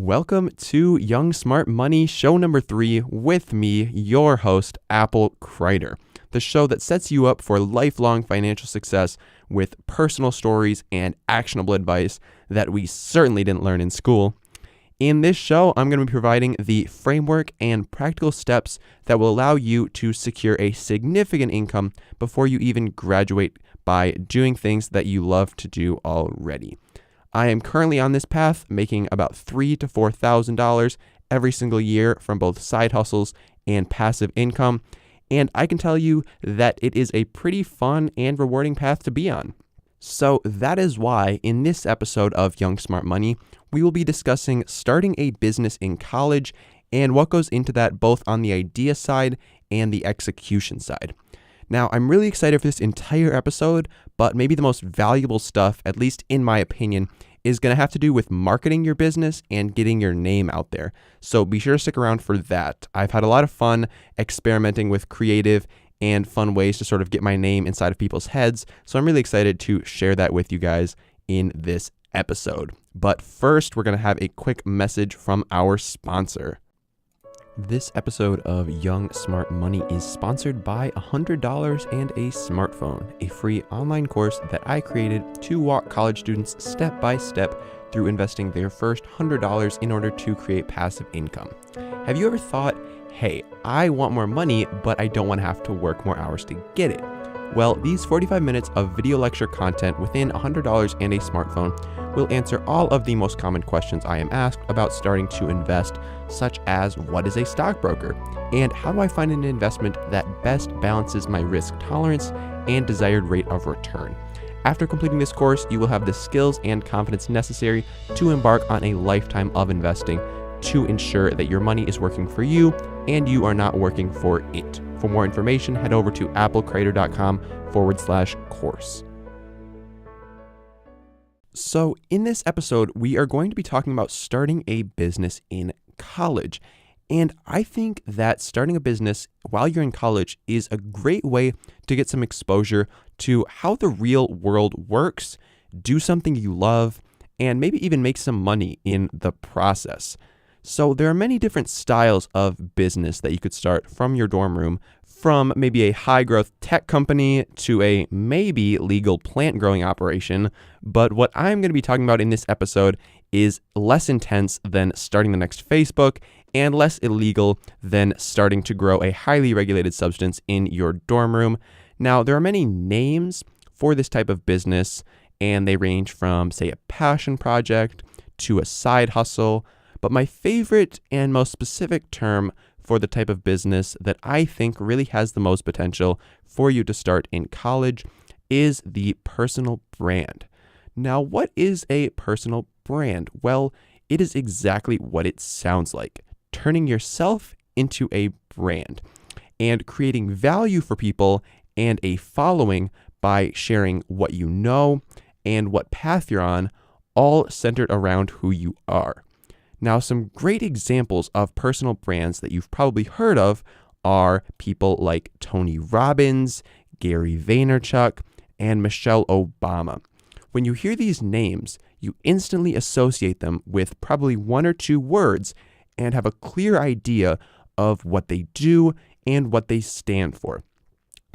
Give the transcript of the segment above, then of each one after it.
Welcome to Young Smart Money, show number 3, with me, your host, Crider, the show that sets you up for lifelong financial success with personal stories and actionable advice that we certainly didn't learn in school. In this show, I'm going to be providing the framework and practical steps that will allow you to secure a significant income before you even graduate by doing things that you love to do already. I am currently on this path, making about $3,000 to $4,000 every single year from both side hustles and passive income, and I can tell you that it is a pretty fun and rewarding path to be on. So that is why in this episode of Young Smart Money, we will be discussing starting a business in college and what goes into that both on the idea side and the execution side. Now, I'm really excited for this entire episode, but maybe the most valuable stuff, at least in my opinion, is going to have to do with marketing your business and getting your name out there. So be sure to stick around for that. I've had a lot of fun experimenting with creative and fun ways to sort of get my name inside of people's heads. So I'm really excited to share that with you guys in this episode. But first, we're going to have a quick message from our sponsor. This episode of Young Smart Money is sponsored by $100 and a Smartphone, a free online course that I created to walk college students step by step through investing their first $100 in order to create passive income. Have you ever thought, hey, I want more money, but I don't want to have to work more hours to get it? Well, these 45 minutes of video lecture content within $100 and a Smartphone will answer all of the most common questions I am asked about starting to invest, such as what is a stockbroker, and how do I find an investment that best balances my risk tolerance and desired rate of return. After completing this course, you will have the skills and confidence necessary to embark on a lifetime of investing to ensure that your money is working for you and you are not working for it. For more information, head over to applecrider.com/course. So in this episode, we are going to be talking about starting a business in college. And I think that starting a business while you're in college is a great way to get some exposure to how the real world works, do something you love, and maybe even make some money in the process. So there are many different styles of business that you could start from your dorm room, from maybe a high-growth tech company to a maybe legal plant-growing operation. But what I'm going to be talking about in this episode is less intense than starting the next Facebook and less illegal than starting to grow a highly regulated substance in your dorm room. Now, there are many names for this type of business, and they range from, say, a passion project to a side hustle. But my favorite and most specific term for the type of business that I think really has the most potential for you to start in college is the personal brand. Now, what is a personal brand? Well, it is exactly what it sounds like, turning yourself into a brand and creating value for people and a following by sharing what you know and what path you're on, all centered around who you are. Now, some great examples of personal brands that you've probably heard of are people like Tony Robbins, Gary Vaynerchuk, and Michelle Obama. When you hear these names, you instantly associate them with probably one or two words and have a clear idea of what they do and what they stand for.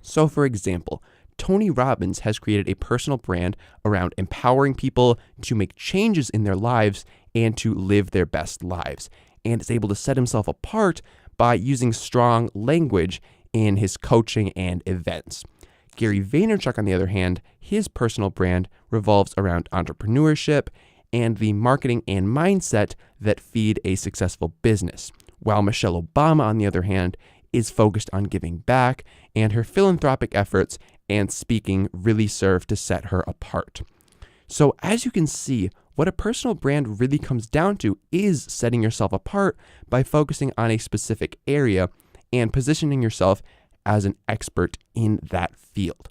So, for example, Tony Robbins has created a personal brand around empowering people to make changes in their lives and to live their best lives, and is able to set himself apart by using strong language in his coaching and events. Gary Vaynerchuk, on the other hand, his personal brand revolves around entrepreneurship and the marketing and mindset that feed a successful business, while Michelle Obama, on the other hand, is focused on giving back, and her philanthropic efforts and speaking really serve to set her apart. So as you can see, what a personal brand really comes down to is setting yourself apart by focusing on a specific area and positioning yourself as an expert in that field.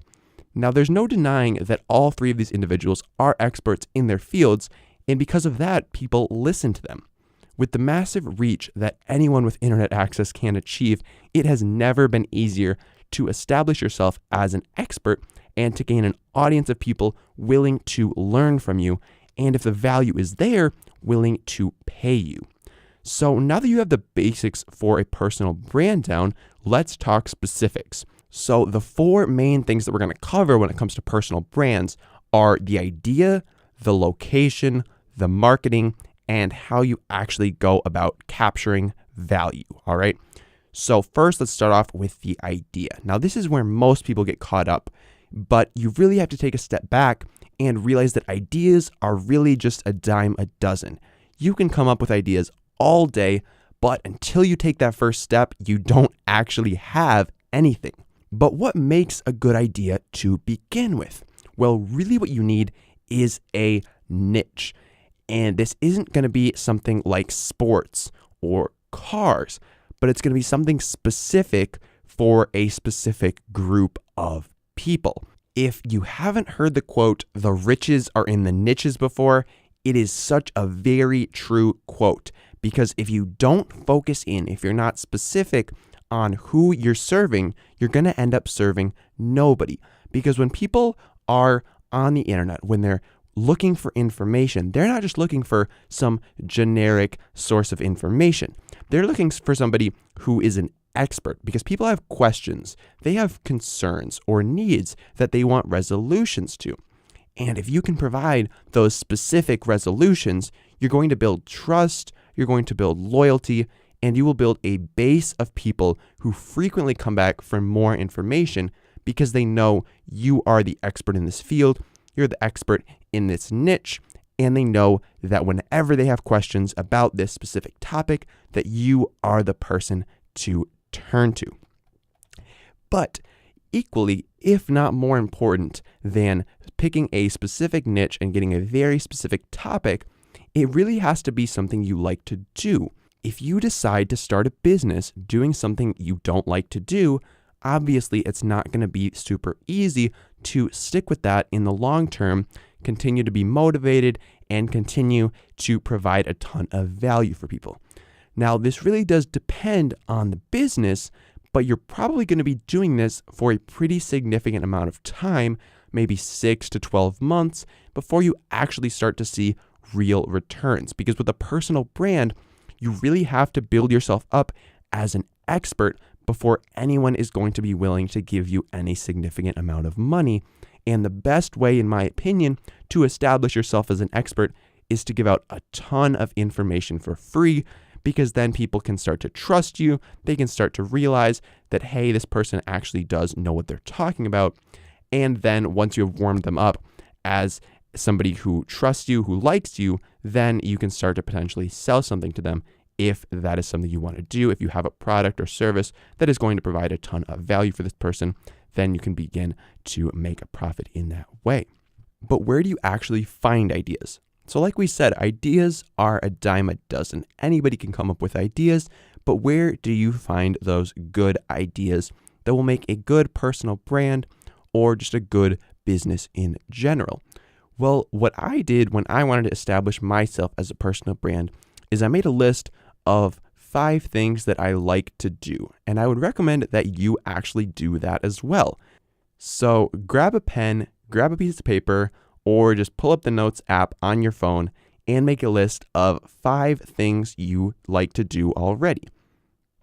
Now, there's no denying that all three of these individuals are experts in their fields, and because of that, people listen to them. With the massive reach that anyone with internet access can achieve, it has never been easier to establish yourself as an expert and to gain an audience of people willing to learn from you, and if the value is there, willing to pay you. So now that you have the basics for a personal brand down, let's talk specifics. So the 4 main things that we're going to cover when it comes to personal brands are the idea, the location, the marketing, and how you actually go about capturing value. All right. So first, let's start off with the idea. Now, this is where most people get caught up, but you really have to take a step back and realize that ideas are really just a dime a dozen. You can come up with ideas all day, but until you take that first step, you don't actually have anything. But what makes a good idea to begin with? Well, really what you need is a niche. And this isn't going to be something like sports or cars, but it's going to be something specific for a specific group of people. If you haven't heard the quote, "The riches are in the niches" before, it is such a very true quote, because if you don't focus in, if you're not specific on who you're serving, you're going to end up serving nobody. Because when people are on the internet, when they're looking for information, they're not just looking for some generic source of information. They're looking for somebody who is an expert, because people have questions, they have concerns or needs that they want resolutions to. And if you can provide those specific resolutions, you're going to build trust, you're going to build loyalty, and you will build a base of people who frequently come back for more information because they know you are the expert in this field, you're the expert in this niche, and they know that whenever they have questions about this specific topic, that you are the person to turn to. But equally, if not more important than picking a specific niche and getting a very specific topic, it really has to be something you like to do. If you decide to start a business doing something you don't like to do, obviously it's not going to be super easy to stick with that in the long term, continue to be motivated, and continue to provide a ton of value for people. Now, this really does depend on the business, but you're probably going to be doing this for a pretty significant amount of time, maybe 6 to 12 months, before you actually start to see real returns. Because with a personal brand, you really have to build yourself up as an expert before anyone is going to be willing to give you any significant amount of money. And the best way, in my opinion, to establish yourself as an expert is to give out a ton of information for free, because then people can start to trust you. They can start to realize that, hey, this person actually does know what they're talking about. And then once you have warmed them up as somebody who trusts you, who likes you, then you can start to potentially sell something to them if that is something you want to do. If you have a product or service that is going to provide a ton of value for this person, then you can begin to make a profit in that way. But where do you actually find ideas? So like we said, ideas are a dime a dozen. Anybody can come up with ideas, but where do you find those good ideas that will make a good personal brand or just a good business in general? Well, what I did when I wanted to establish myself as a personal brand is I made a list of 5 things that I like to do, and I would recommend that you actually do that as well. So grab a pen, grab a piece of paper, or just pull up the Notes app on your phone and make a list of 5 things you like to do already.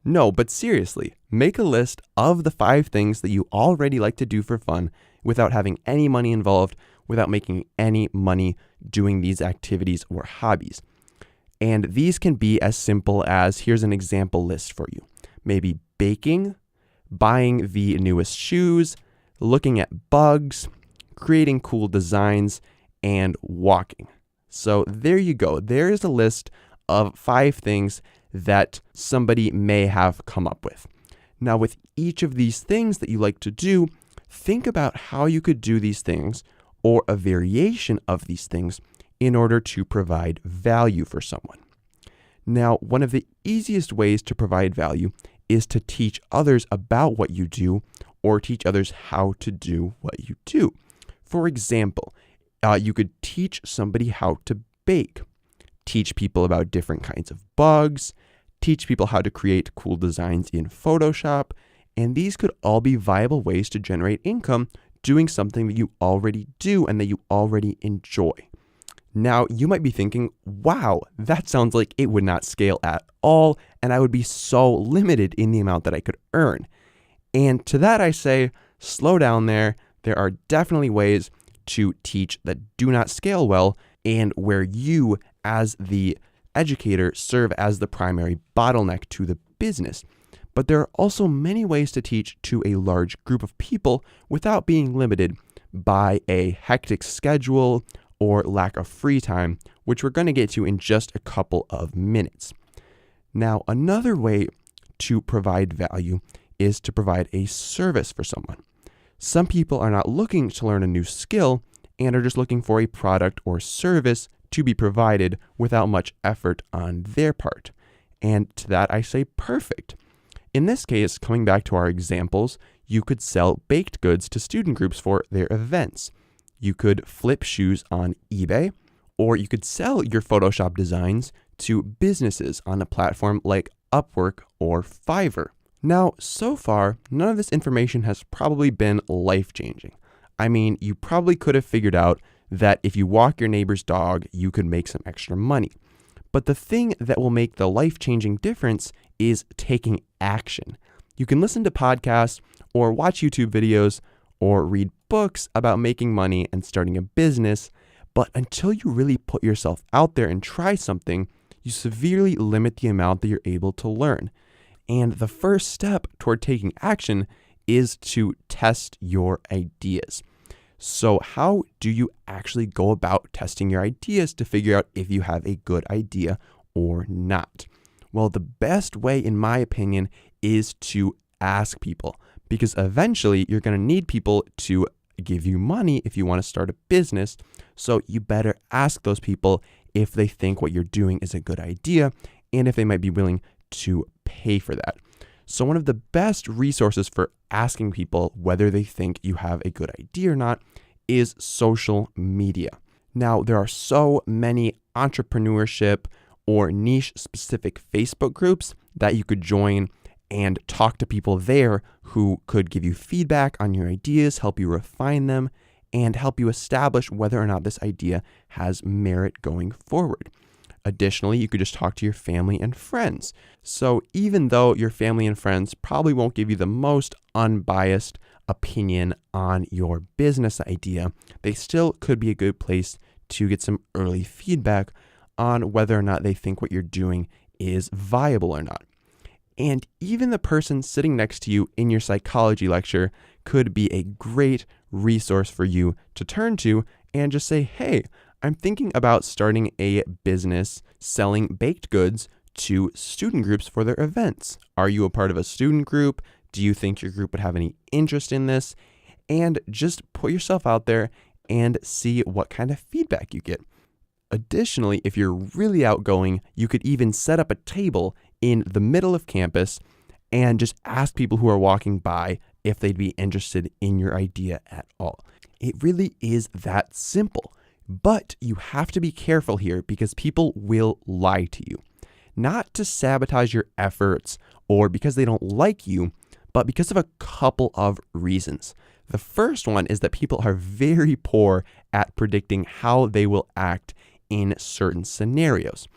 No, but seriously, make a list of the 5 things that you already like to do for fun without having any money involved, without making any money doing these activities or hobbies. And these can be as simple as, here's an example list for you. Maybe baking, buying the newest shoes, looking at bugs, creating cool designs, and walking. So there you go. There is a list of 5 things that somebody may have come up with. Now, with each of these things that you like to do, think about how you could do these things or a variation of these things in order to provide value for someone. Now, one of the easiest ways to provide value is to teach others about what you do or teach others how to do what you do. For example, you could teach somebody how to bake, teach people about different kinds of bugs, teach people how to create cool designs in Photoshop, and these could all be viable ways to generate income doing something that you already do and that you already enjoy. Now, you might be thinking, wow, that sounds like it would not scale at all, and I would be so limited in the amount that I could earn. And to that I say, slow down there. There are definitely ways to teach that do not scale well, and where you, as the educator, serve as the primary bottleneck to the business. But there are also many ways to teach to a large group of people without being limited by a hectic schedule or lack of free time, which we're going to get to in just a couple of minutes. Now, another way to provide value is to provide a service for someone. Some people are not looking to learn a new skill and are just looking for a product or service to be provided without much effort on their part. And to that I say perfect. In this case, coming back to our examples, you could sell baked goods to student groups for their events. You could flip shoes on eBay, or you could sell your Photoshop designs to businesses on a platform like Upwork or Fiverr. Now, so far, none of this information has probably been life-changing. I mean, you probably could have figured out that if you walk your neighbor's dog, you could make some extra money. But the thing that will make the life-changing difference is taking action. You can listen to podcasts or watch YouTube videos or read books about making money and starting a business, but until you really put yourself out there and try something, you severely limit the amount that you're able to learn. And the first step toward taking action is to test your ideas. So how do you actually go about testing your ideas to figure out if you have a good idea or not? Well, the best way, in my opinion, is to ask people, because eventually you're going to need people to give you money if you want to start a business. So you better ask those people if they think what you're doing is a good idea and if they might be willing to pay for that. So one of the best resources for asking people whether they think you have a good idea or not is social media. Now, there are so many entrepreneurship or niche specific Facebook groups that you could join and talk to people there who could give you feedback on your ideas, help you refine them, and help you establish whether or not this idea has merit going forward. Additionally, you could just talk to your family and friends. So even though your family and friends probably won't give you the most unbiased opinion on your business idea, they still could be a good place to get some early feedback on whether or not they think what you're doing is viable or not. And even the person sitting next to you in your psychology lecture could be a great resource for you to turn to and just say, hey, I'm thinking about starting a business selling baked goods to student groups for their events. Are you a part of a student group? Do you think your group would have any interest in this? And just put yourself out there and see what kind of feedback you get. Additionally, if you're really outgoing, you could even set up a table in the middle of campus and just ask people who are walking by if they'd be interested in your idea at all. It really is that simple. But you have to be careful here because people will lie to you. Not to sabotage your efforts or because they don't like you, but because of a couple of reasons. The first one is that people are very poor at predicting how they will act in certain scenarios.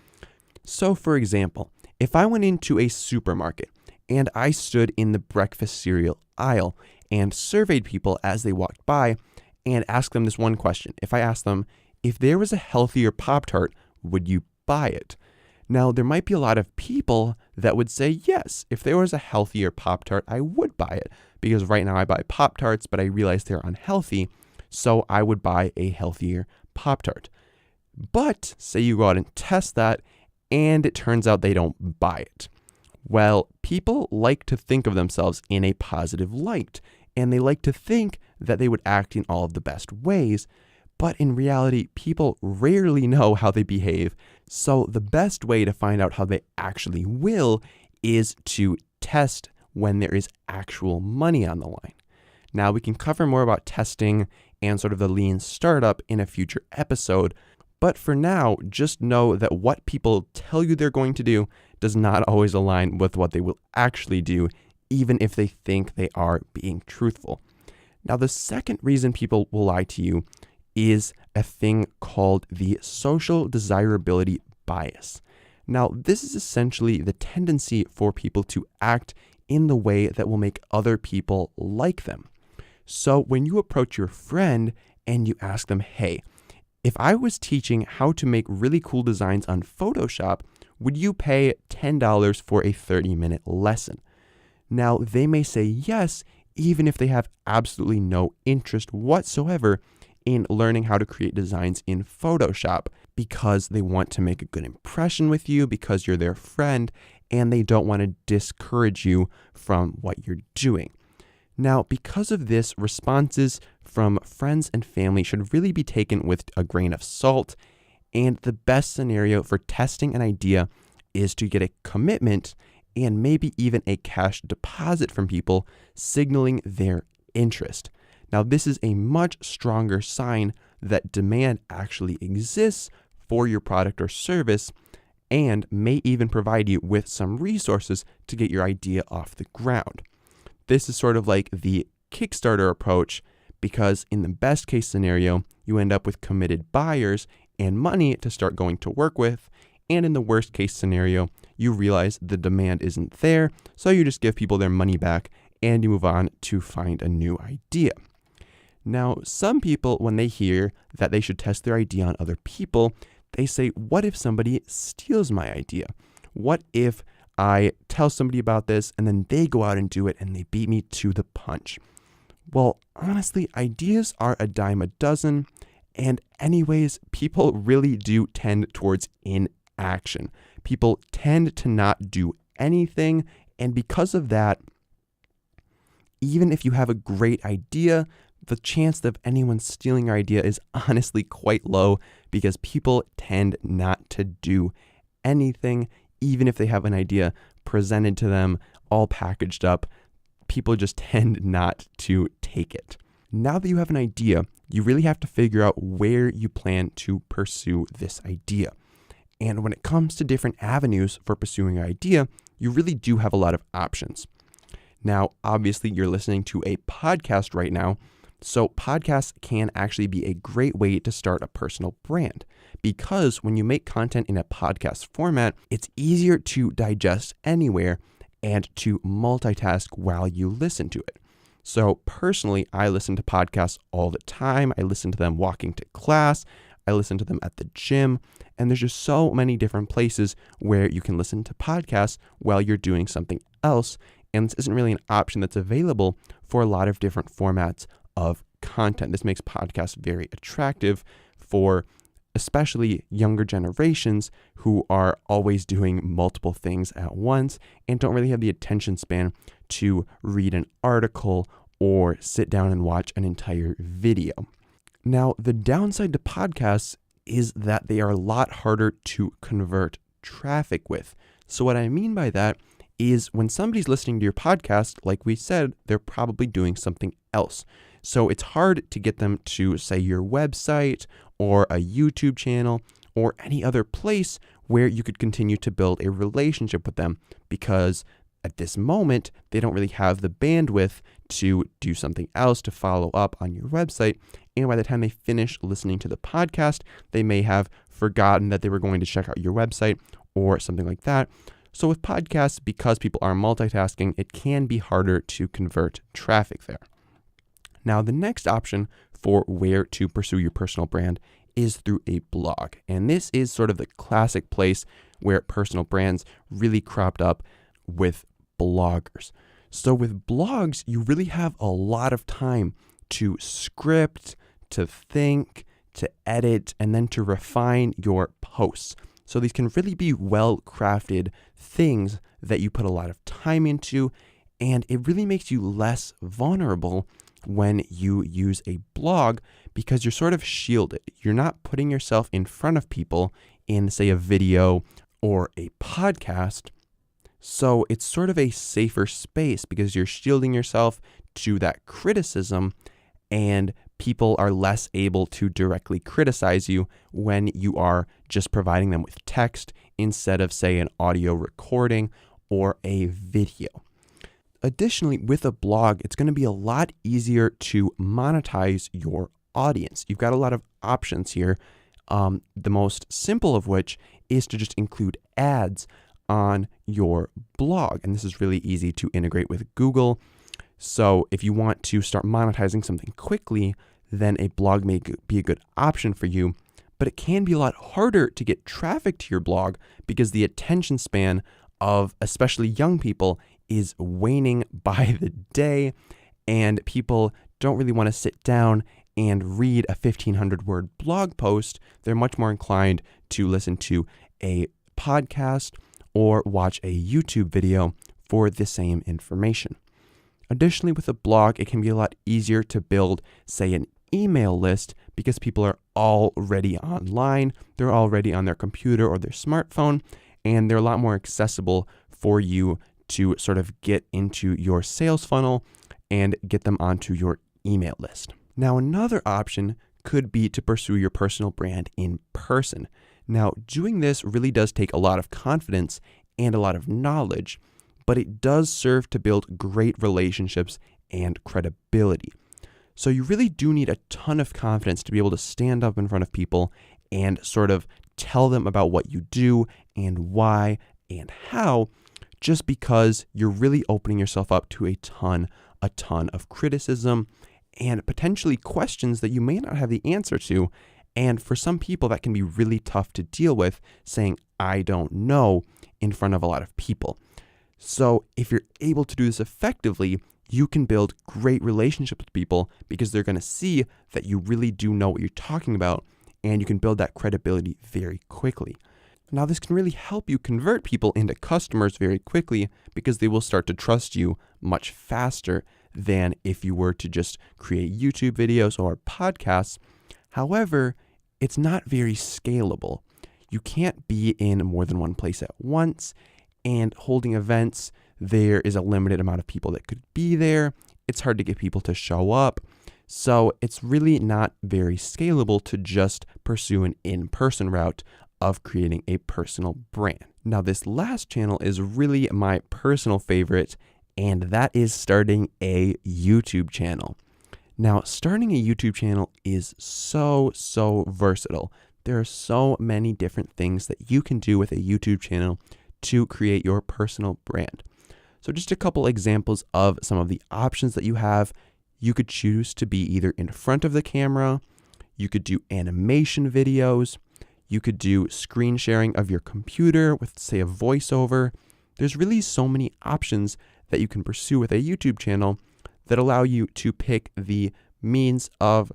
So for example, if I went into a supermarket and I stood in the breakfast cereal aisle and surveyed people as they walked by and asked them this one question. If I asked them, if there was a healthier Pop-Tart, would you buy it? Now, there might be a lot of people that would say, yes, if there was a healthier Pop-Tart, I would buy it. Because right now I buy Pop-Tarts, but I realize they're unhealthy, so I would buy a healthier Pop-Tart. But say you go out and test that, and it turns out they don't buy it. Well, people like to think of themselves in a positive light, and they like to think that they would act in all of the best ways. But in reality, people rarely know how they behave. So the best way to find out how they actually will is to test when there is actual money on the line. Now, we can cover more about testing and sort of the lean startup in a future episode. But for now, just know that what people tell you they're going to do does not always align with what they will actually do, even if they think they are being truthful. Now, the second reason people will lie to you is a thing called the social desirability bias. Now, this is essentially the tendency for people to act in the way that will make other people like them. So when you approach your friend and you ask them, hey, if I was teaching how to make really cool designs on Photoshop, would you pay $10 for a 30-minute lesson? Now, they may say yes, even if they have absolutely no interest whatsoever in learning how to create designs in Photoshop, because they want to make a good impression with you, because you're their friend, and they don't want to discourage you from what you're doing. Now, because of this, responses from friends and family should really be taken with a grain of salt, and the best scenario for testing an idea is to get a commitment and maybe even a cash deposit from people signaling their interest. Now, this is a much stronger sign that demand actually exists for your product or service, and may even provide you with some resources to get your idea off the ground. This is sort of like the Kickstarter approach, because in the best case scenario, you end up with committed buyers and money to start going to work with. And in the worst case scenario, you realize the demand isn't there, so you just give people their money back and you move on to find a new idea. Now, some people, when they hear that they should test their idea on other people, they say, what if somebody steals my idea? What if I tell somebody about this and then they go out and do it and they beat me to the punch? Well, honestly, ideas are a dime a dozen. And anyways, people really do tend towards inaction. People tend to not do anything. And because of that, even if you have a great idea, the chance of anyone stealing your idea is honestly quite low, because people tend not to do anything, even if they have an idea presented to them, all packaged up. People just tend not to take it. Now that you have an idea, you really have to figure out where you plan to pursue this idea. And when it comes to different avenues for pursuing your idea, you really do have a lot of options. Now, obviously, you're listening to a podcast right now, so podcasts can actually be a great way to start a personal brand, because when you make content in a podcast format, it's easier to digest anywhere and to multitask while you listen to it. So personally, I listen to podcasts all the time. I listen to them walking to class. I listen to them at the gym. And there's just so many different places where you can listen to podcasts while you're doing something else. And this isn't really an option that's available for a lot of different formats of content. This makes podcasts very attractive for especially younger generations who are always doing multiple things at once and don't really have the attention span to read an article or sit down and watch an entire video. Now, the downside to podcasts is that they are a lot harder to convert traffic with. So what I mean by that is when somebody's listening to your podcast, like we said, they're probably doing something else. So it's hard to get them to, say, your website or a YouTube channel or any other place where you could continue to build a relationship with them, because at this moment, they don't really have the bandwidth to do something else, to follow up on your website. And by the time they finish listening to the podcast, they may have forgotten that they were going to check out your website or something like that. So with podcasts, because people are multitasking, it can be harder to convert traffic there. Now, the next option for where to pursue your personal brand is through a blog. And this is sort of the classic place where personal brands really cropped up with bloggers. So with blogs, you really have a lot of time to script, to think, to edit, and then to refine your posts. So these can really be well-crafted things that you put a lot of time into, and it really makes you less vulnerable when you use a blog, because you're sort of shielded. You're not putting yourself in front of people in, say, a video or a podcast. So it's sort of a safer space because you're shielding yourself to that criticism, and people are less able to directly criticize you when you are just providing them with text instead of, say, an audio recording or a video. Additionally, with a blog, it's going to be a lot easier to monetize your audience. You've got a lot of options here. The most simple of which is to just include ads on your blog. And this is really easy to integrate with Google. So if you want to start monetizing something quickly, then a blog may be a good option for you. But it can be a lot harder to get traffic to your blog because the attention span of especially young people is waning by the day, and people don't really want to sit down and read a 1,500 word blog post. They're much more inclined to listen to a podcast or watch a YouTube video for the same information. Additionally, with a blog, it can be a lot easier to build, say, an email list because people are already online, they're already on their computer or their smartphone, and they're a lot more accessible for you to sort of get into your sales funnel and get them onto your email list. Now, another option could be to pursue your personal brand in person. Now, doing this really does take a lot of confidence and a lot of knowledge, but it does serve to build great relationships and credibility. So you really do need a ton of confidence to be able to stand up in front of people and sort of tell them about what you do and why and how, just because you're really opening yourself up to a ton of criticism and potentially questions that you may not have the answer to. And for some people, that can be really tough to deal with, saying, I don't know, in front of a lot of people. So if you're able to do this effectively, you can build great relationships with people because they're going to see that you really do know what you're talking about, and you can build that credibility very quickly. Now, this can really help you convert people into customers very quickly because they will start to trust you much faster than if you were to just create YouTube videos or podcasts. However, it's not very scalable. You can't be in more than one place at once, and holding events, there is a limited amount of people that could be there. It's hard to get people to show up. So it's really not very scalable to just pursue an in-person route of creating a personal brand. Now, this last channel is really my personal favorite, and that is starting a YouTube channel. Now, starting a YouTube channel is so versatile. There are so many different things that you can do with a YouTube channel to create your personal brand. So just a couple examples of some of the options that you have. You could choose to be either in front of the camera, you could do animation videos, you could do screen sharing of your computer with, say, a voiceover. There's really so many options that you can pursue with a YouTube channel that allow you to pick the means of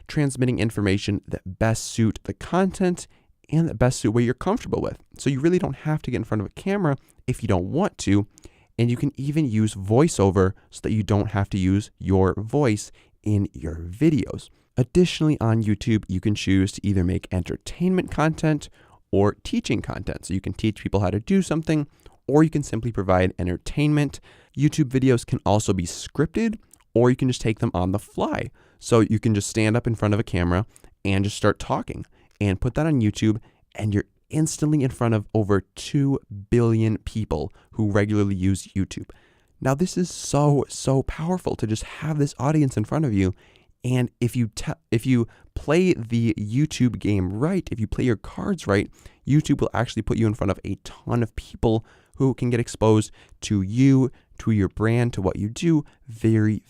transmitting information that best suit the content and that best suit what you're comfortable with. So you really don't have to get in front of a camera if you don't want to, and you can even use voiceover so that you don't have to use your voice in your videos. Additionally, on YouTube, you can choose to either make entertainment content or teaching content. So you can teach people how to do something, or you can simply provide entertainment. YouTube videos can also be scripted, or you can just take them on the fly. So you can just stand up in front of a camera and just start talking and put that on YouTube, and you're instantly in front of over 2 billion people who regularly use YouTube. Now, this is so powerful to just have this audience in front of you. And if you play the YouTube game right, if you play your cards right, YouTube will actually put you in front of a ton of people who can get exposed to you, to your brand, to what you do very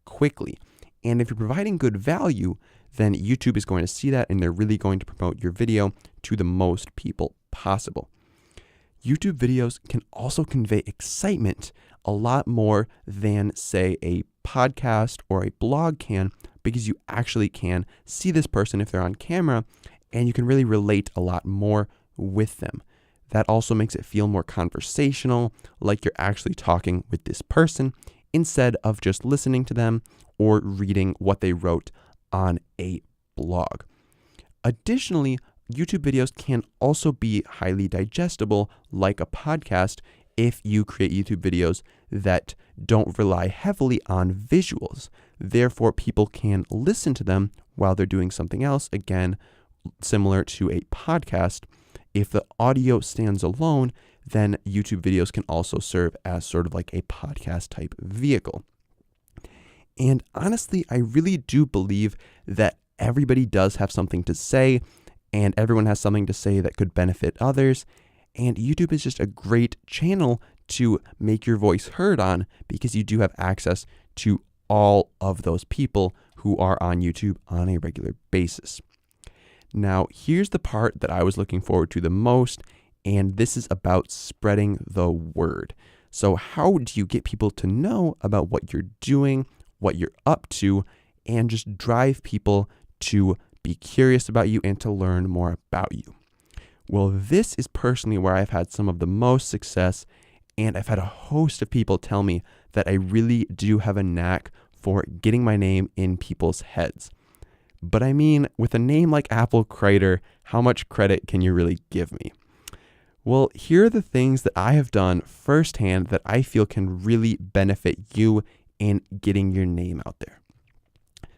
quickly. And if you're providing good value, then YouTube is going to see that, and they're really going to promote your video to the most people possible. YouTube videos can also convey excitement a lot more than, say, a podcast or a blog can, because you actually can see this person if they're on camera, and you can really relate a lot more with them. That also makes it feel more conversational, like you're actually talking with this person instead of just listening to them or reading what they wrote on a blog. Additionally, YouTube videos can also be highly digestible like a podcast if you create YouTube videos that don't rely heavily on visuals. Therefore, people can listen to them while they're doing something else, again, similar to a podcast. If the audio stands alone, then YouTube videos can also serve as sort of like a podcast type vehicle. And honestly, I really do believe that everybody does have something to say, and everyone has something to say that could benefit others. And YouTube is just a great channel to make your voice heard on, because you do have access to all of those people who are on YouTube on a regular basis. Now, here's the part that I was looking forward to the most, and this is about spreading the word. So how do you get people to know about what you're doing, what you're up to, and just drive people to be curious about you and to learn more about you? Well, this is personally where I've had some of the most success, and I've had a host of people tell me that I really do have a knack for getting my name in people's heads. But I mean, with a name like Apple Crider, how much credit can you really give me? Well, here are the things that I have done firsthand that I feel can really benefit you in getting your name out there.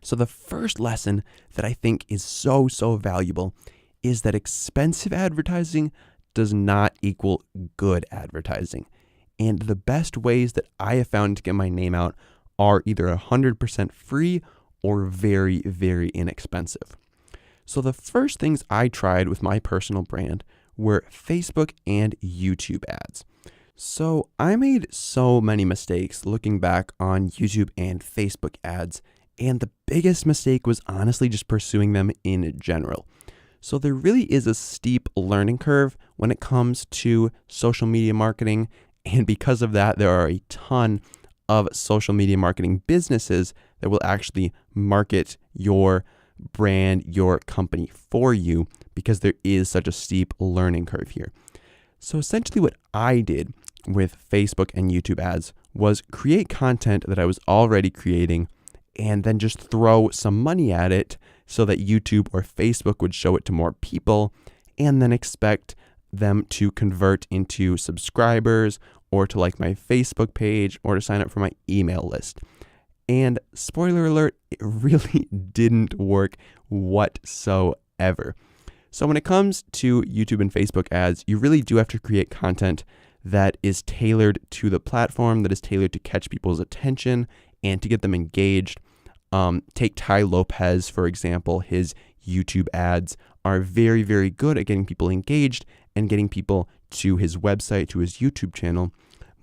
So the first lesson that I think is so valuable is that expensive advertising does not equal good advertising. And the best ways that I have found to get my name out are either 100% free or very inexpensive. So the first things I tried with my personal brand were Facebook and YouTube ads. So I made so many mistakes looking back on YouTube and Facebook ads, and the biggest mistake was honestly just pursuing them in general. So there really is a steep learning curve when it comes to social media marketing, and because of that, there are a ton of social media marketing businesses that will actually market your brand, your company for you, because there is such a steep learning curve here. So essentially what I did with Facebook and YouTube ads was create content that I was already creating and then just throw some money at it so that YouTube or Facebook would show it to more people, and then expect them to convert into subscribers or to like my Facebook page or to sign up for my email list. And spoiler alert, it really didn't work whatsoever. So when it comes to YouTube and Facebook ads, you really do have to create content that is tailored to the platform, that is tailored to catch people's attention and to get them engaged. Take Tai Lopez, for example. His YouTube ads are very good at getting people engaged and getting people to his website, to his YouTube channel.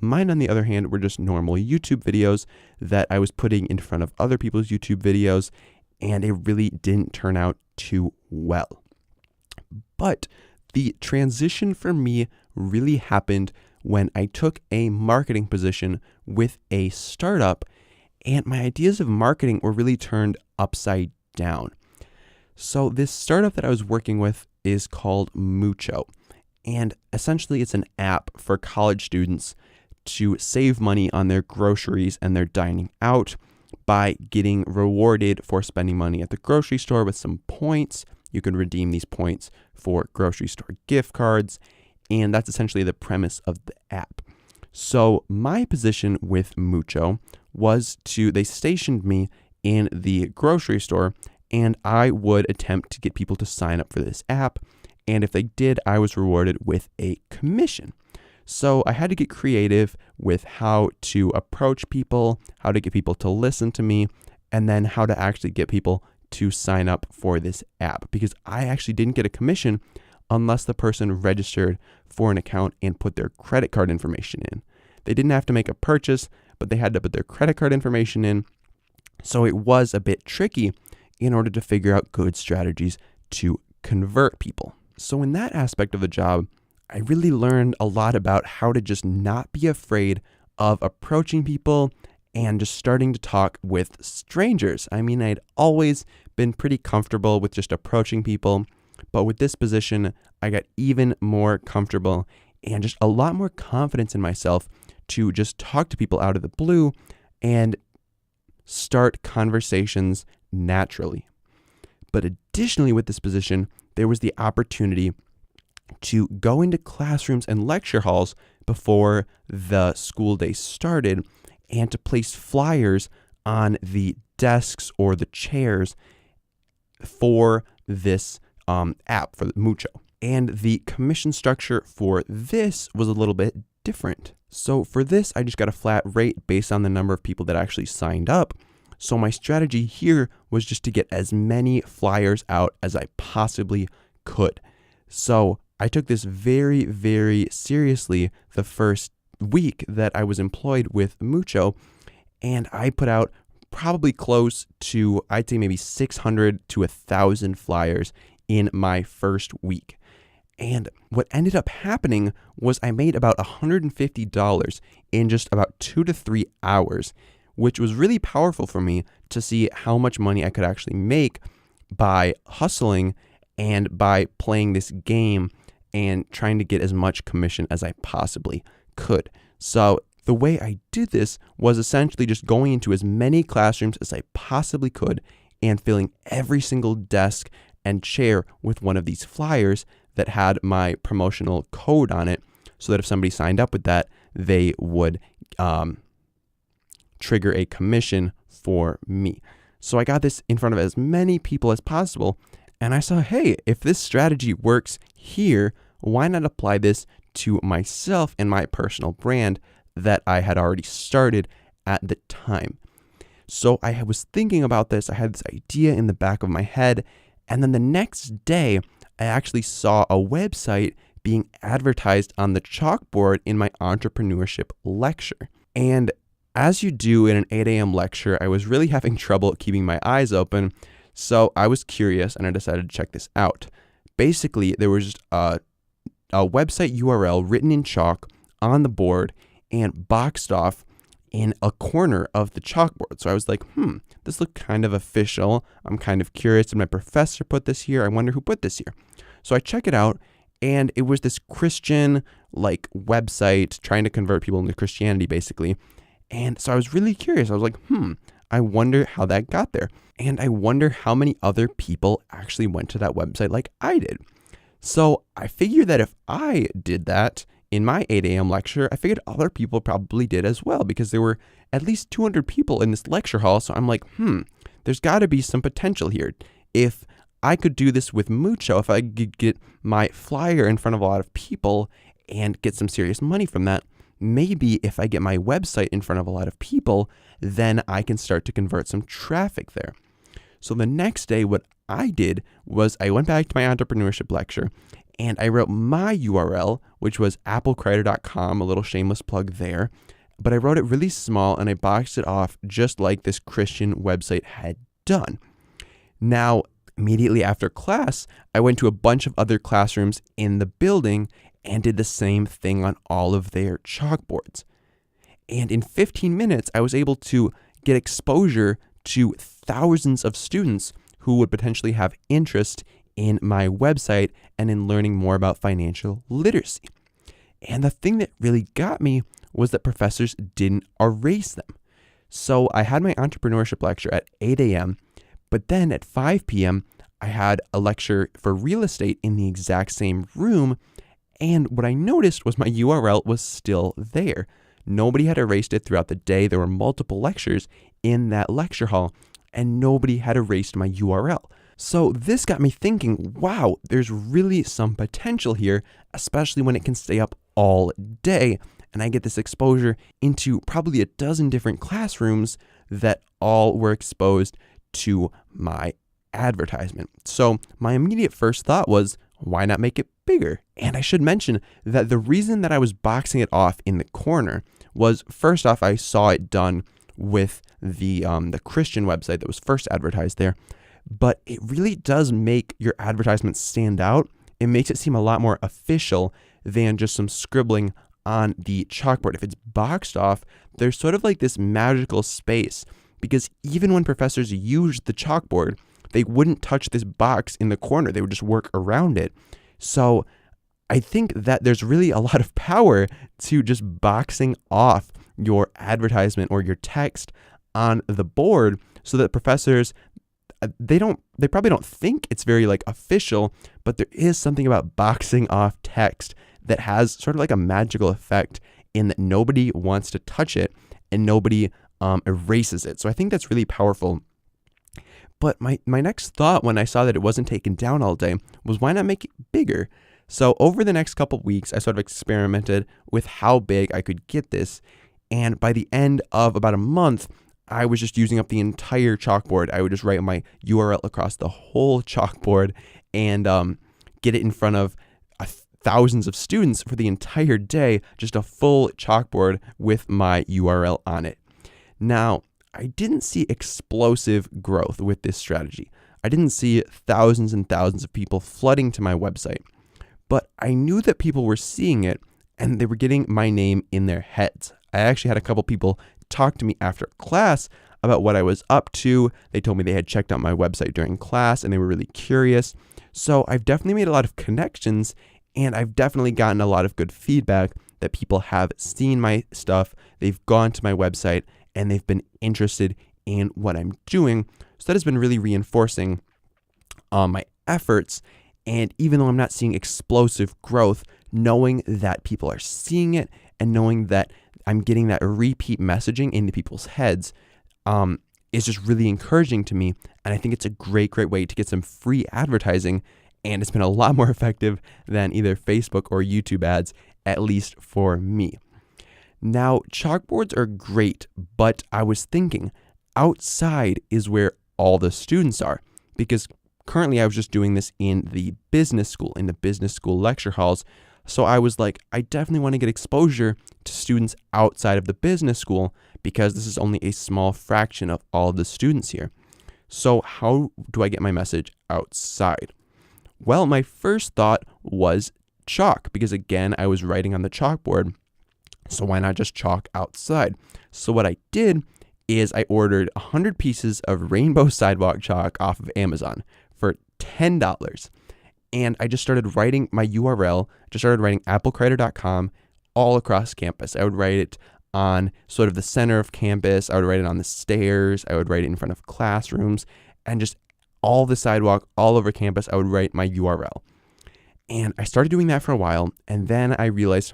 Mine, on the other hand, were just normal YouTube videos that I was putting in front of other people's YouTube videos, and it really didn't turn out too well. But the transition for me really happened when I took a marketing position with a startup, and my ideas of marketing were really turned upside down. So this startup that I was working with is called Mucho, and essentially it's an app for college students to save money on their groceries and their dining out by getting rewarded for spending money at the grocery store with some points. You can redeem these points for grocery store gift cards, and that's essentially the premise of the app. So my position with Mucho was they stationed me in the grocery store, and I would attempt to get people to sign up for this app, and if they did, I was rewarded with a commission. So I had to get creative with how to approach people, how to get people to listen to me, and then how to actually get people to sign up for this app, because I actually didn't get a commission unless the person registered for an account and put their credit card information in. They didn't have to make a purchase, but they had to put their credit card information in. So it was a bit tricky in order to figure out good strategies to convert people. So in that aspect of the job, I really learned a lot about how to just not be afraid of approaching people and just starting to talk with strangers. I mean, I'd always been pretty comfortable with just approaching people, but with this position, I got even more comfortable and just a lot more confidence in myself to just talk to people out of the blue and start conversations naturally. But additionally, with this position, there was the opportunity to go into classrooms and lecture halls before the school day started and to place flyers on the desks or the chairs for this app, for Mucho. And the commission structure for this was a little bit different. So for this, I just got a flat rate based on the number of people that actually signed up. So my strategy here was just to get as many flyers out as I possibly could. So I took this very, very seriously the first week that I was employed with Mucho, and I put out probably close to, I'd say maybe 600 to 1,000 flyers in my first week. And what ended up happening was I made about $150 in just about 2 to 3 hours, which was really powerful for me to see how much money I could actually make by hustling and by playing this game and trying to get as much commission as I possibly could. So the way I did this was essentially just going into as many classrooms as I possibly could and filling every single desk and chair with one of these flyers that had my promotional code on it, so that if somebody signed up with that, they would trigger a commission for me. So I got this in front of as many people as possible, and I saw, hey, if this strategy works here, why not apply this to myself and my personal brand that I had already started at the time? So I was thinking about this. I had this idea in the back of my head, and then the next day, I actually saw a website being advertised on the chalkboard in my entrepreneurship lecture. And as you do in an 8 a.m. lecture, I was really having trouble keeping my eyes open. So I was curious and I decided to check this out. Basically, there was just a website URL written in chalk on the board and boxed off in a corner of the chalkboard. So I was like, this looked kind of official. I'm kind of curious. Did my professor put this here? I wonder who put this here. So I check it out, and it was this Christian website trying to convert people into Christianity, basically. And so I was really curious. I was like, I wonder how that got there. And I wonder how many other people actually went to that website like I did. So I figured that if I did that in my 8 a.m. lecture, I figured other people probably did as well, because there were at least 200 people in this lecture hall. So I'm like, there's got to be some potential here. If I could do this with Mucho, if I could get my flyer in front of a lot of people and get some serious money from that, maybe if I get my website in front of a lot of people, then I can start to convert some traffic there. So the next day, what I did was I went back to my entrepreneurship lecture and I wrote my URL, which was applecrider.com, a little shameless plug there. But I wrote it really small and I boxed it off just like this Christian website had done. Now, immediately after class, I went to a bunch of other classrooms in the building and did the same thing on all of their chalkboards. And in 15 minutes, I was able to get exposure to thousands of students who would potentially have interest in my website and in learning more about financial literacy. And the thing that really got me was that professors didn't erase them. So I had my entrepreneurship lecture at 8 a.m., but then at 5 p.m., I had a lecture for real estate in the exact same room. And what I noticed was my URL was still there. Nobody had erased it throughout the day. There were multiple lectures in that lecture hall, and nobody had erased my URL. So this got me thinking, wow, there's really some potential here, especially when it can stay up all day. And I get this exposure into probably a dozen different classrooms that all were exposed to my advertisement. So my immediate first thought was, why not make it bigger? And I should mention that the reason that I was boxing it off in the corner was, first off, I saw it done with the Christian website that was first advertised there. But it really does make your advertisement stand out. It makes it seem a lot more official than just some scribbling on the chalkboard. If it's boxed off, there's sort of like this magical space, because even when professors used the chalkboard, they wouldn't touch this box in the corner. They would just work around it. So I think that there's really a lot of power to just boxing off your advertisement or your text on the board, so that professors, they probably don't think it's very official, but there is something about boxing off text that has sort of like a magical effect in that nobody wants to touch it and nobody erases it. So I think that's really powerful. But my next thought when I saw that it wasn't taken down all day was, why not make it bigger? So over the next couple of weeks, I sort of experimented with how big I could get this. And by the end of about a month, I was just using up the entire chalkboard. I would just write my URL across the whole chalkboard and get it in front of thousands of students for the entire day, just a full chalkboard with my URL on it. Now, I didn't see explosive growth with this strategy. I didn't see thousands and thousands of people flooding to my website, but I knew that people were seeing it and they were getting my name in their heads. I actually had a couple people talk to me after class about what I was up to. They told me they had checked out my website during class and they were really curious. So I've definitely made a lot of connections, and I've definitely gotten a lot of good feedback that people have seen my stuff, they've gone to my website, and they've been interested in what I'm doing. So that has been really reinforcing my efforts. And even though I'm not seeing explosive growth, knowing that people are seeing it and knowing that I'm getting that repeat messaging into people's heads is just really encouraging to me. And I think it's a great way to get some free advertising. And it's been a lot more effective than either Facebook or YouTube ads, at least for me. Now, chalkboards are great, but I was thinking outside is where all the students are, because currently I was just doing this in the business school lecture halls. So I was like, I definitely want to get exposure to students outside of the business school because this is only a small fraction of all of the students here. So how do I get my message outside? Well, my first thought was chalk, because again, I was writing on the chalkboard. So why not just chalk outside? So what I did is I ordered 100 pieces of rainbow sidewalk chalk off of Amazon for $10. And I just started writing my URL, just started writing applecrider.com all across campus. I would write it on sort of the center of campus. I would write it on the stairs. I would write it in front of classrooms, and just all the sidewalk all over campus. I would write my URL. And I started doing that for a while. And then I realized,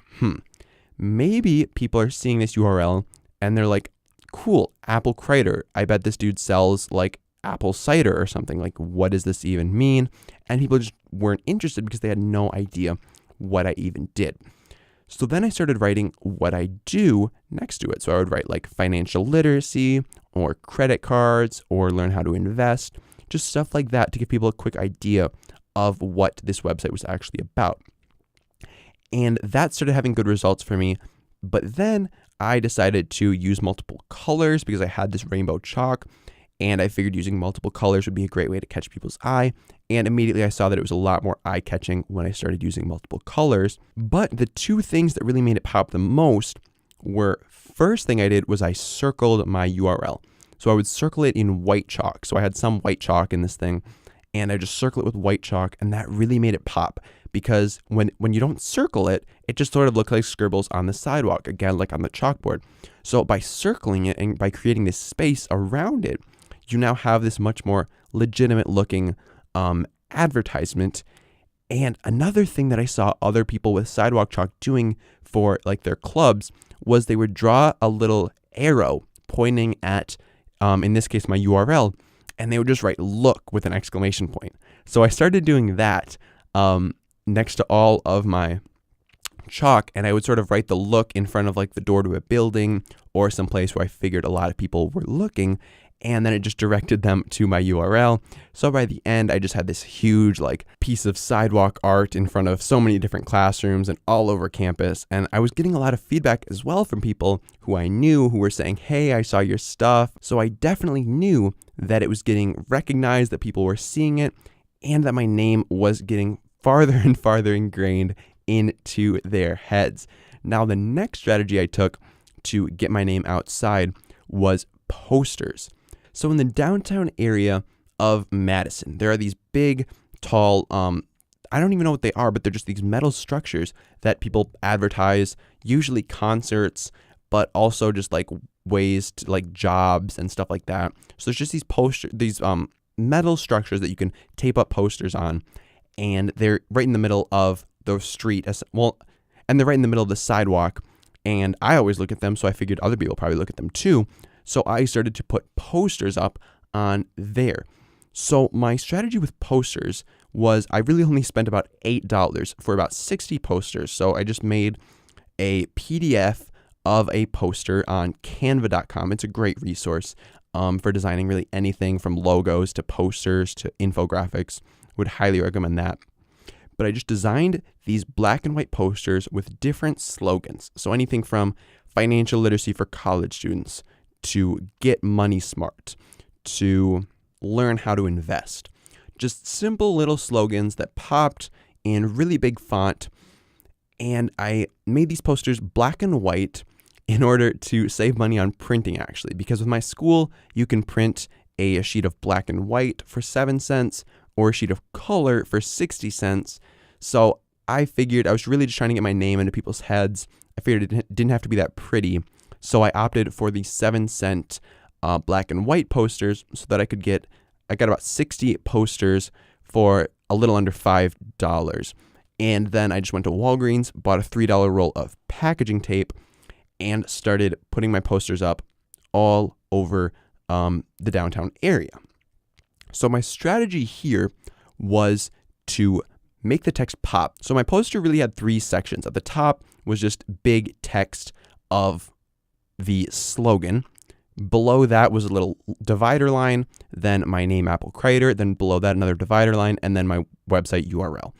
maybe people are seeing this URL and they're like, cool, Apple Crider. I bet this dude sells like apple cider or something. Like, what does this even mean? And people just weren't interested because they had no idea what I even did. So then I started writing what I do next to it. So I would write like financial literacy or credit cards or learn how to invest, just stuff like that to give people a quick idea of what this website was actually about. And that started having good results for me. But then I decided to use multiple colors because I had this rainbow chalk, and I figured using multiple colors would be a great way to catch people's eye. And immediately I saw that it was a lot more eye-catching when I started using multiple colors. But the two things that really made it pop the most were, first thing I did was I circled my URL. So I would circle it in white chalk. So I had some white chalk in this thing, and I just circle it with white chalk, and that really made it pop. Because when you don't circle it, it just sort of looks like scribbles on the sidewalk, again, like on the chalkboard. So by circling it and by creating this space around it, you now have this much more legitimate looking advertisement. And another thing that I saw other people with sidewalk chalk doing for like their clubs was they would draw a little arrow pointing at, in this case, my URL, and they would just write "look" with an exclamation point. So I started doing that next to all of my chalk, and I would sort of write the "look" in front of like the door to a building or some place where I figured a lot of people were looking, and then it just directed them to my URL. So by the end, I just had this huge like piece of sidewalk art in front of so many different classrooms and all over campus. And I was getting a lot of feedback as well from people who I knew who were saying, "Hey, I saw your stuff." So I definitely knew that it was getting recognized, that people were seeing it, and that my name was getting farther and farther ingrained into their heads. Now, the next strategy I took to get my name outside was posters. So in the downtown area of Madison, there are these big, tall, I don't even know what they are, but they're just these metal structures that people advertise, usually concerts, but also just like ways to like jobs and stuff like that. So there's just these metal structures that you can tape up posters on, and they're right in the middle of the street and they're right in the middle of the sidewalk. And I always look at them, so I figured other people probably look at them too. So I started to put posters up on there. So my strategy with posters was I really only spent about $8 for about 60 posters. So I just made a PDF of a poster on canva.com. It's a great resource for designing really anything from logos to posters to infographics. Would highly recommend that. But I just designed these black and white posters with different slogans. So anything from financial literacy for college students to get money smart to learn how to invest. Just simple little slogans that popped in really big font. And I made these posters black and white in order to save money on printing, actually, because with my school, you can print a sheet of black and white for 7 cents or a sheet of color for 60 cents. So I figured I was really just trying to get my name into people's heads. I figured it didn't have to be that pretty. So I opted for the 7-cent black and white posters so that I got about 60 posters for a little under $5. And then I just went to Walgreens, bought a $3 roll of packaging tape, and started putting my posters up all over the downtown area. So my strategy here was to make the text pop. So my poster really had 3 sections. At the top was just big text of the slogan. Below that was a little divider line, then my name, Apple Crider, then below that another divider line, and then my website URL.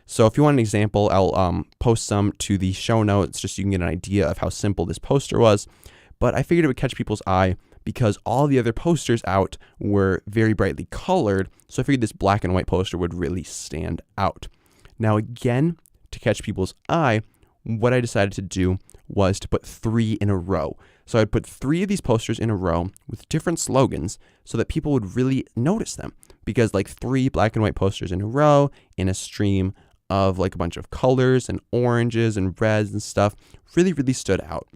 So if you want an example, I'll post some to the show notes just so you can get an idea of how simple this poster was. But I figured it would catch people's eye because all the other posters out were very brightly colored. So I figured this black and white poster would really stand out. Now again, to catch people's eye, what I decided to do was to put 3 in a row. So I'd put 3 of these posters in a row with different slogans so that people would really notice them, because like 3 black and white posters in a row in a stream of like a bunch of colors and oranges and reds and stuff really, really stood out.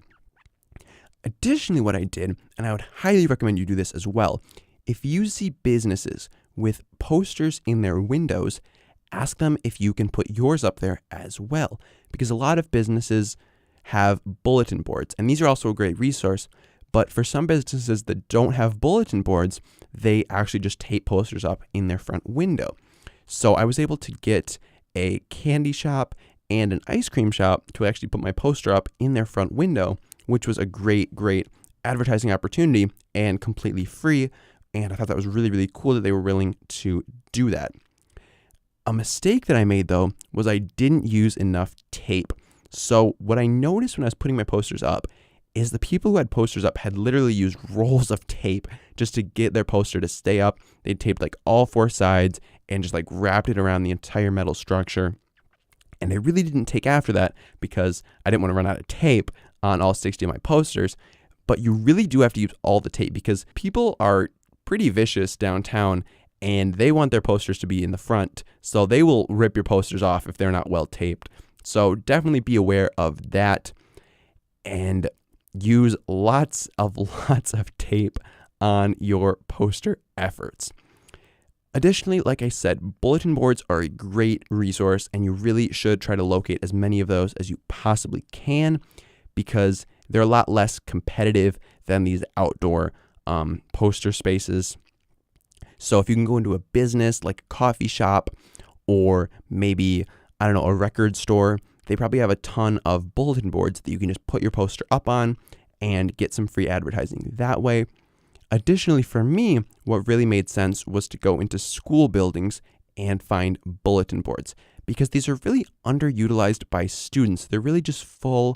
Additionally, what I did, and I would highly recommend you do this as well, if you see businesses with posters in their windows, ask them if you can put yours up there as well, because a lot of businesses have bulletin boards, and these are also a great resource, but for some businesses that don't have bulletin boards, they actually just tape posters up in their front window. So I was able to get a candy shop and an ice cream shop to actually put my poster up in their front window, which was a great advertising opportunity and completely free. And I thought that was really, really cool that they were willing to do that. A mistake that I made, though, was I didn't use enough tape. So what I noticed when I was putting my posters up is the people who had posters up had literally used rolls of tape just to get their poster to stay up. They taped like all 4 sides and just like wrapped it around the entire metal structure. And they really didn't take after that because I didn't want to run out of tape on all 60 of my posters. But you really do have to use all the tape because people are pretty vicious downtown and they want their posters to be in the front. So they will rip your posters off if they're not well taped. So definitely be aware of that and use lots of tape on your poster efforts. Additionally, like I said, bulletin boards are a great resource and you really should try to locate as many of those as you possibly can because they're a lot less competitive than these outdoor poster spaces. So if you can go into a business like a coffee shop or maybe, a record store, they probably have a ton of bulletin boards that you can just put your poster up on and get some free advertising that way. Additionally, for me, what really made sense was to go into school buildings and find bulletin boards because these are really underutilized by students. They're really just full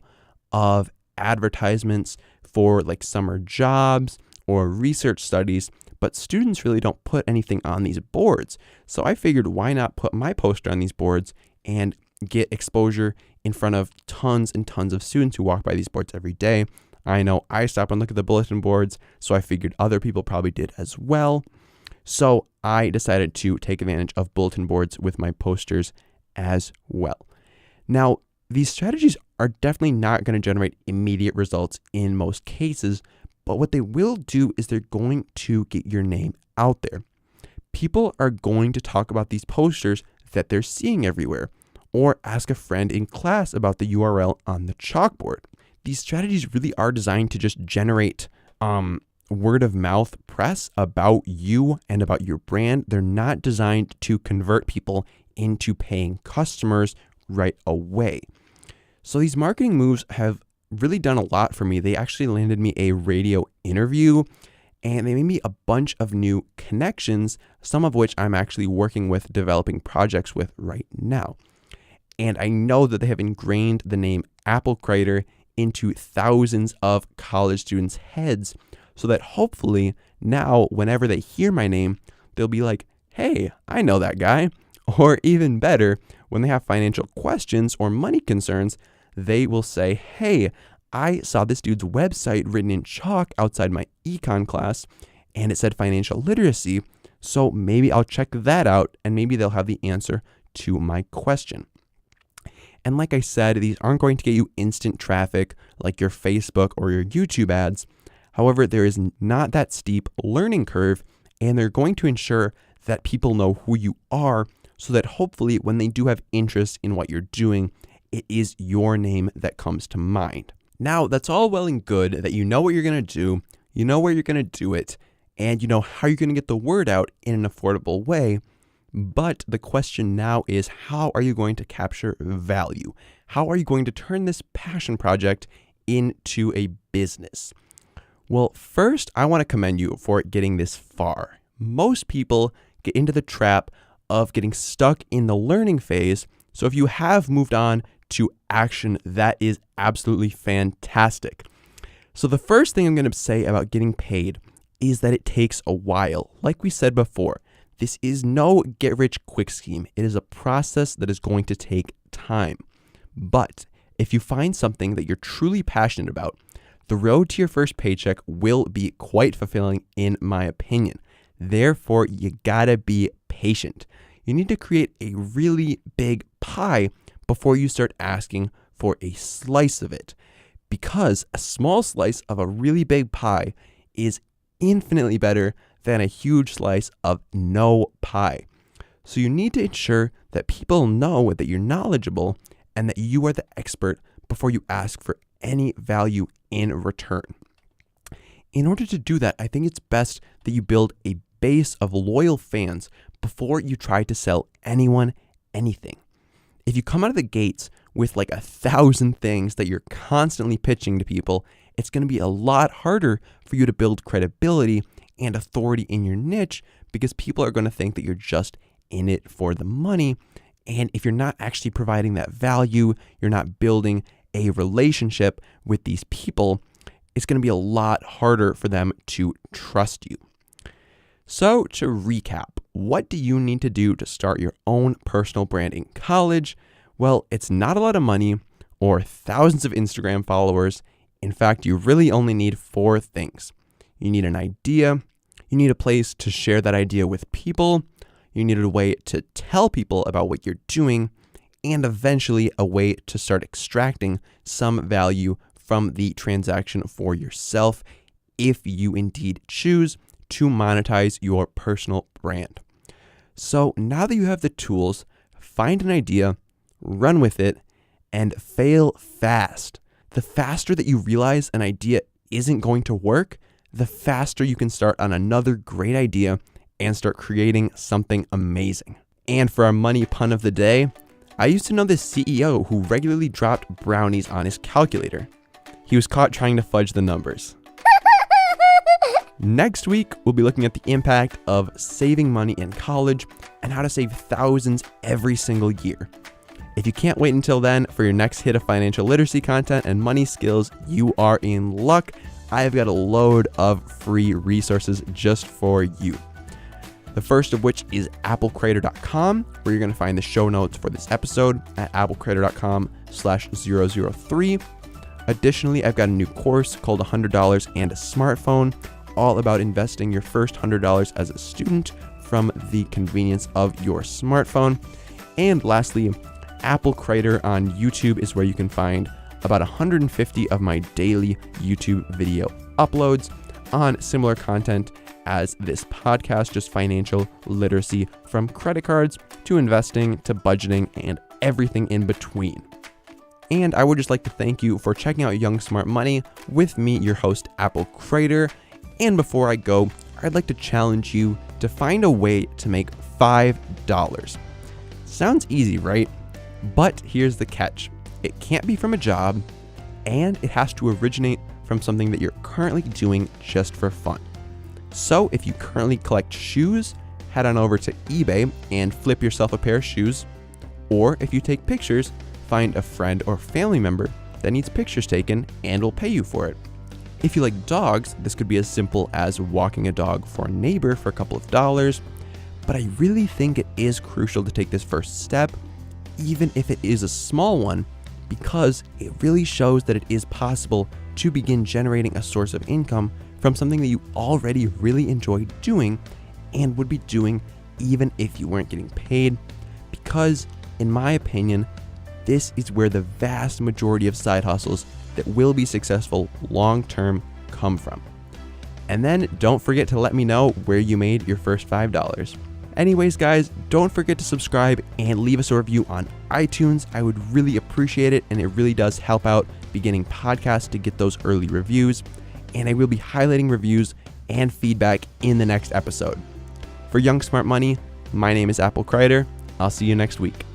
of advertisements for like summer jobs or research studies, but students really don't put anything on these boards. So I figured why not put my poster on these boards and get exposure in front of tons and tons of students who walk by these boards every day. I know I stop and look at the bulletin boards, so I figured other people probably did as well. So I decided to take advantage of bulletin boards with my posters as well. Now, these strategies are definitely not going to generate immediate results in most cases, but what they will do is they're going to get your name out there. People are going to talk about these posters that they're seeing everywhere, or ask a friend in class about the URL on the chalkboard. These strategies really are designed to just generate word of mouth press about you and about your brand. They're not designed to convert people into paying customers right away. So these marketing moves have really done a lot for me. They actually landed me a radio interview, and they made me a bunch of new connections, some of which I'm actually working with, developing projects with right now. And I know that they have ingrained the name Apple Crider into thousands of college students' heads, so that hopefully now, whenever they hear my name, they'll be like, hey, I know that guy. Or even better, when they have financial questions or money concerns, they will say, hey, I saw this dude's website written in chalk outside my econ class, and it said financial literacy, so maybe I'll check that out, and maybe they'll have the answer to my question. And like I said, these aren't going to get you instant traffic like your Facebook or your YouTube ads. However, there is not that steep learning curve, and they're going to ensure that people know who you are, so that hopefully when they do have interest in what you're doing, it is your name that comes to mind. Now, that's all well and good that you know what you're going to do, you know where you're going to do it, and you know how you're going to get the word out in an affordable way. But the question now is, how are you going to capture value? How are you going to turn this passion project into a business? Well, first, I want to commend you for getting this far. Most people get into the trap of getting stuck in the learning phase. So if you have moved on to action, that is absolutely fantastic. So the first thing I'm going to say about getting paid is that it takes a while. Like we said before, this is no get-rich-quick scheme. It is a process that is going to take time. But if you find something that you're truly passionate about, the road to your first paycheck will be quite fulfilling, in my opinion. Therefore, you gotta be patient. You need to create a really big pie before you start asking for a slice of it, because a small slice of a really big pie is infinitely better than a huge slice of no pie. So you need to ensure that people know that you're knowledgeable and that you are the expert before you ask for any value in return. In order to do that, I think it's best that you build a base of loyal fans before you try to sell anyone anything. If you come out of the gates with like 1,000 things that you're constantly pitching to people, it's going to be a lot harder for you to build credibility and authority in your niche, because people are going to think that you're just in it for the money. And if you're not actually providing that value, you're not building a relationship with these people, it's going to be a lot harder for them to trust you. So to recap, what do you need to do to start your own personal brand in college? Well, it's not a lot of money or thousands of Instagram followers. In fact, you really only need 4 things. You need an idea, you need a place to share that idea with people, you need a way to tell people about what you're doing, and eventually a way to start extracting some value from the transaction for yourself, if you indeed choose to monetize your personal brand. So now that you have the tools, find an idea, run with it, and fail fast. The faster that you realize an idea isn't going to work, the faster you can start on another great idea and start creating something amazing. And for our money pun of the day, I used to know this CEO who regularly dropped brownies on his calculator. He was caught trying to fudge the numbers. Next week, we'll be looking at the impact of saving money in college and how to save thousands every single year. If you can't wait until then for your next hit of financial literacy content and money skills, you are in luck. I've got a load of free resources just for you. The first of which is applecrider.com, where you're going to find the show notes for this episode at applecrider.com/003. Additionally, I've got a new course called $100 and a Smartphone, all about investing your first $100 as a student from the convenience of your smartphone. And lastly, Apple Crider on YouTube is where you can find about 150 of my daily YouTube video uploads on similar content as this podcast, just financial literacy from credit cards to investing to budgeting and everything in between. And I would just like to thank you for checking out Young Smart Money with me, your host, Apple Crider. And before I go, I'd like to challenge you to find a way to make $5. Sounds easy, right? But here's the catch. It can't be from a job. and it has to originate from something that you're currently doing just for fun. So if you currently collect shoes, head on over to eBay and flip yourself a pair of shoes. Or if you take pictures, find a friend or family member that needs pictures taken and will pay you for it. If you like dogs, this could be as simple as walking a dog for a neighbor for a couple of dollars. But I really think it is crucial to take this first step, even if it is a small one, because it really shows that it is possible to begin generating a source of income from something that you already really enjoy doing and would be doing even if you weren't getting paid. Because, in my opinion, this is where the vast majority of side hustles that will be successful long-term come from. And then don't forget to let me know where you made your first $5. Anyways, guys, don't forget to subscribe and leave us a review on iTunes. I would really appreciate it, and it really does help out beginning podcasts to get those early reviews. And I will be highlighting reviews and feedback in the next episode. For Young Smart Money, my name is Crider. I'll see you next week.